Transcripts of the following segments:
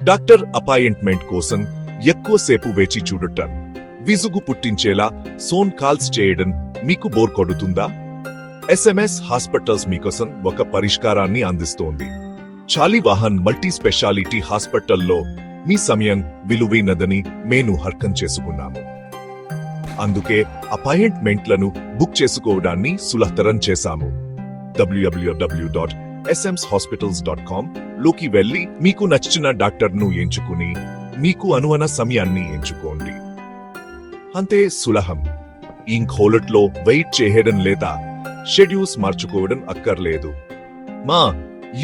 Doctor appointment కోసం ఎక్కువసేపు వేచి చూడటం విసుగు పుట్టించేలా ఫోన్ కాల్స్ చేయడం మీకు బోర్ కొడుతుందా? ఎస్ఎంఎస్ హాస్పిటల్స్ మీకోసం ఒక పరిష్కారాన్ని అందిస్తోంది. శాలివాహన్ మల్టీ స్పెషాలిటీ హాస్పిటల్లో మీ సమయం విలువైనదని మేము అర్థం చేసుకున్నాము. అందుకే అపాయింట్మెంట్లను బుక్ చేసుకోవడాన్ని సులభతరం చేశాము. www.smshospitals.com లోకి వెళ్లి మీకు నచ్చిన డాక్టర్ను ఎంచుకుని మీకు అనువైన సమయాన్ని ఎంచుకోండి. అంతే సులభం. ఇంకోలట్లో వెయిట్ చేయడం లేదా షెడ్యూల్స్ మార్చుకోవడం అక్కర్లేదు. మా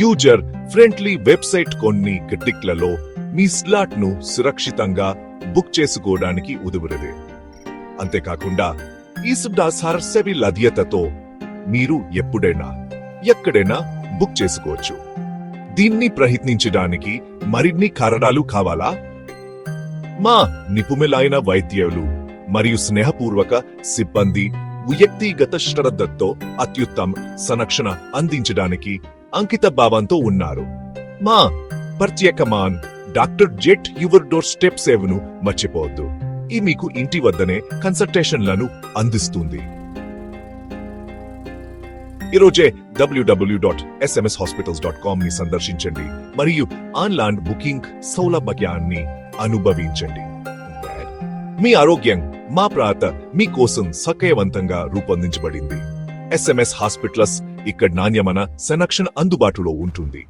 యూజర్ ఫ్రెండ్లీ వెబ్సైట్ కొన్ని కిటిక్లలో మీ స్లాట్ ను సురక్షితంగా బుక్ చేసుకోవడానికి ఉదవురదే. అంతేకాకుండా ఈ సుబ్దాసారసేవి లభ్యతతో మీరు ఎప్పుడైనా ఎక్కడైనా బుక్ చేసుకోవచ్చు. దీన్ని ప్రయత్నించడానికి మరిన్ని కారణాలు కావాలా? మా నిపుణులైన వైద్యులు మరియు స్నేహపూర్వక సిబ్బంది వ్యక్తిగత శ్రద్ధతో అత్యుత్తమ సంరక్షణ అందించడానికి అంకిత భావంతో ఉన్నారు. మా ప్రత్యేకమైన doctor jet your door step సేవను మర్చిపోవద్దు. ఈ మీకు ఇంటి వద్దనే కన్సల్టేషన్లను అందిస్తుంది. ఈరోజే www.smshospitals.com ని సందర్శించండి మరియు ఆన్లైన్ బుకింగ్ సౌలభ్యాన్ని అనుభవించండి. మీ ఆరోగ్యం మా ప్రాంత మీకోసం సౌకర్యవంతంగా రూపొందించబడింది. ఎస్ఎంఎస్ హాస్పిటల్స్ ఇక్కడ నాణ్యమైన సంరక్షణ అందుబాటులో ఉంటుంది.